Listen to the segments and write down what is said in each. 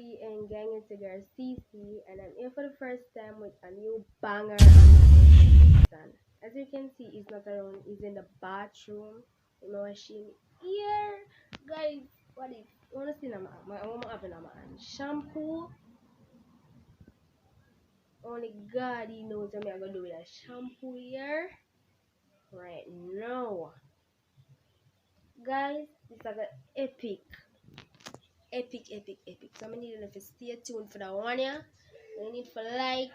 everybody, and gang, it's your girl CC, and I'm here for the first time with a new banger on my son. As you can see, he's not around, he's in the bathroom. You know, washing here. Guys, what is, you wanna see my mama having a man? Shampoo. Only God he knows what I'm gonna do with a shampoo here. Right now. Guys, this is an epic. So I need you to stay tuned for that one, yeah. You need to like,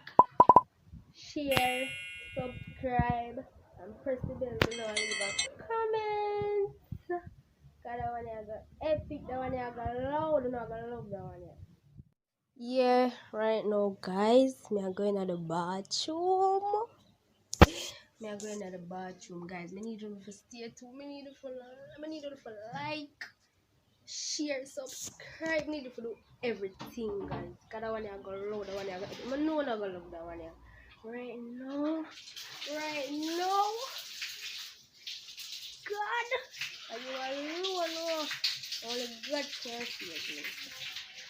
share, subscribe, and press the bell below and leave a comment. Cause that one here got epic, that one here got loud, and I got love that one here. Yeah, right now, guys, me are going to the bathroom. Guys. Me need you to stay tuned. Me need you to like, share, subscribe. Me need you to do everything, guys. Cause that one here got loud, that one here got. I know I got love that one here. Right now. God, are you alone? Only God can save me.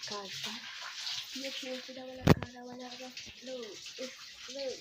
God, you can't see that one. That one I got slow. It's slow.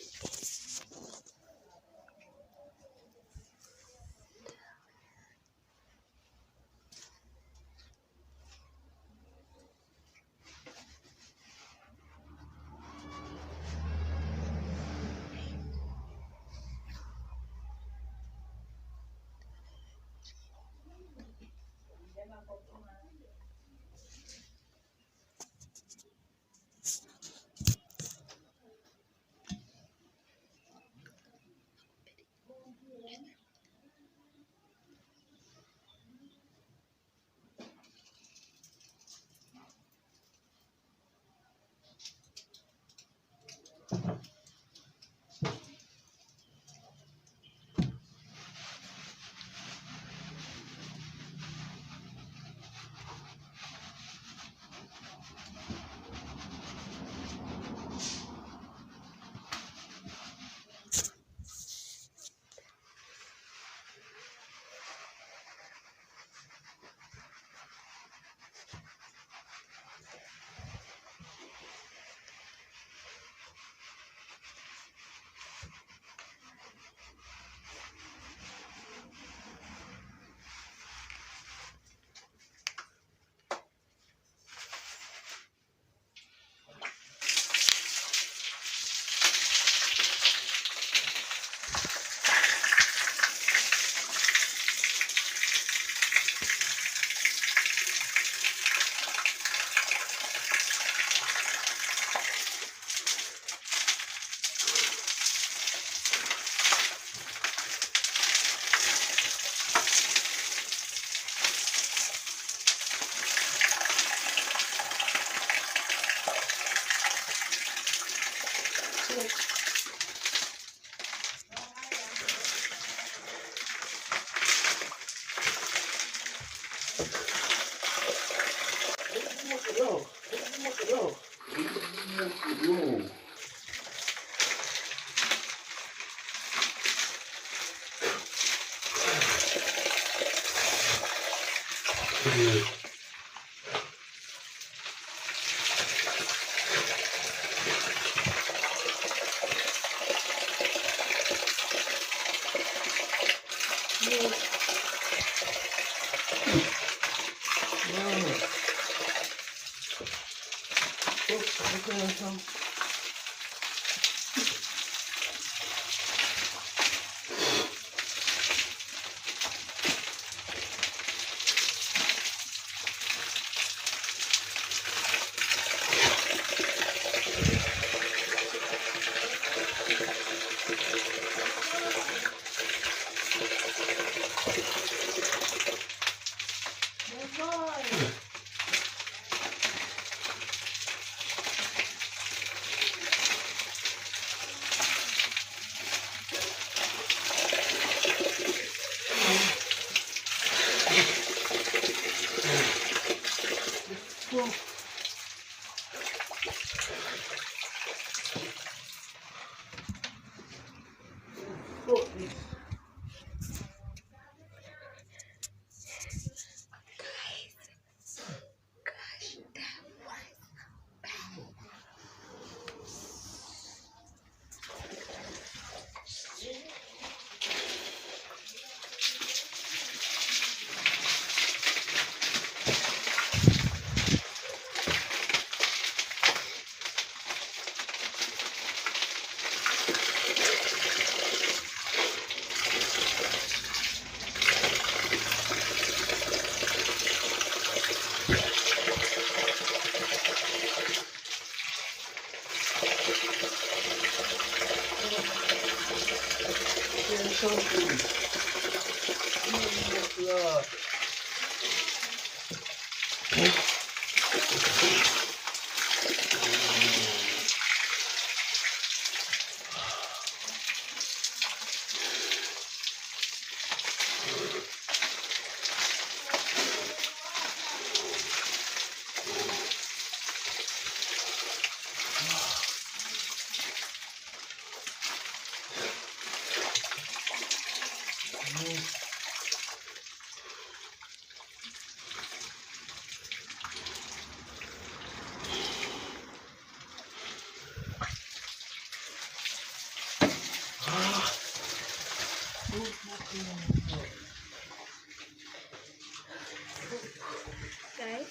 Guys,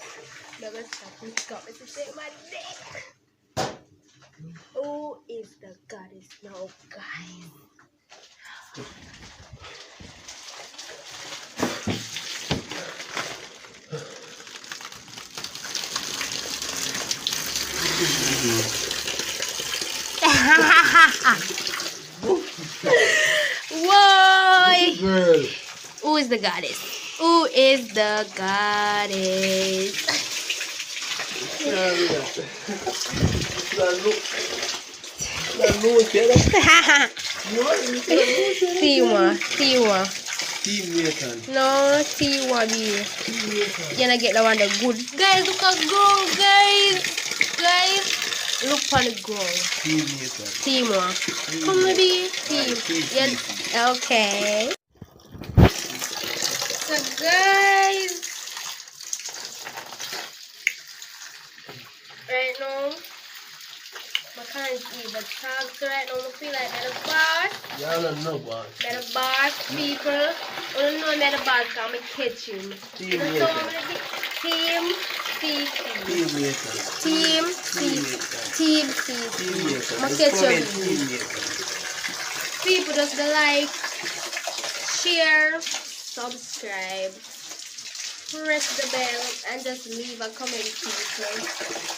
never stop me comments to say my name. Who is the goddess now, guys? Whoa! Girl. Who is the goddess? Who is the goddess? Tiwa. No, Tiwa be. You're gonna get the one that good. Guys, look how grown, guys. Look on the ground. Tiwa. Come maybe. Yeah. Okay. So guys, right now, I can't even talk. So right now, I feel like I'm the boss. Y'all don't know boss. I'm the boss, people. I don't know I'm the boss because I'm kitchen. Team So maker. I'm gonna Team CECE. Team maker. Team CECE. Team CECE. My kitchen. People just like, share, subscribe, press the bell, and just leave a comment, people.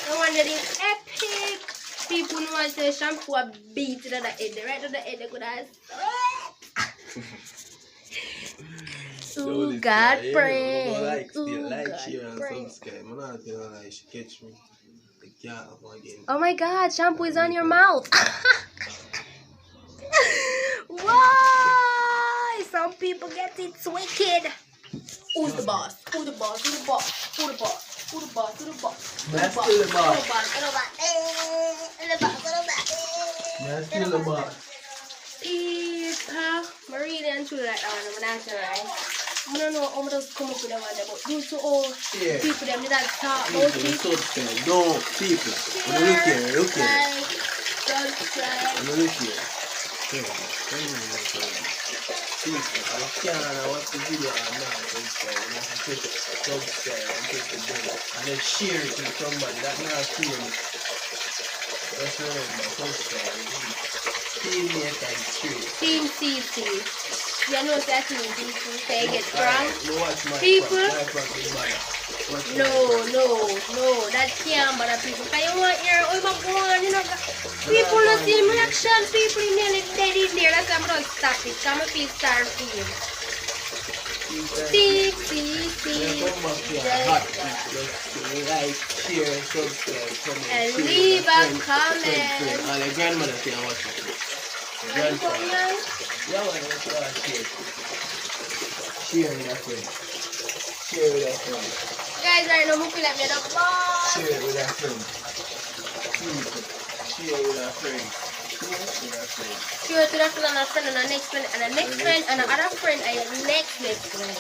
The one that is epic. People know I say shampoo a beat to the head, right to the head, they could have. Ooh, God praise. Ooh, God praise. Oh my God, shampoo is on your mouth. Why? Some people get it wicked. Who's the boss? Who the boss? Who the boss? Who the boss? Who the boss? Who the boss? That's still the boss. That's still the boss. People, Marie and truly like that one. I'm not sure, right? I don't know how much come up with that one, but due to all people them did not talk about it. Don't people. Look here. Like, subscribe. Look here. I can't watch the video or not. Subscribe and then share it to somebody. That's not feeling. That's right. Subscribe. Team maker and share. Team CECE. You know that team CECE. They get drunk. People. No. That can't bother people. Because you want your going, you know. People not see reaction. People nearly dead in there. That's why I'm going to stop it. Come and please start feeling. Like, share, subscribe, and leave a comment. And the grandmother can watch it. The grandfather. Yeah, share. Share with a friend. Share with a friend. Guys, right now, I feel like we're the boss. Share with a friend. Share with a friend. Share to the friend and a friend and a next friend and a next friend and another friend and a next friend.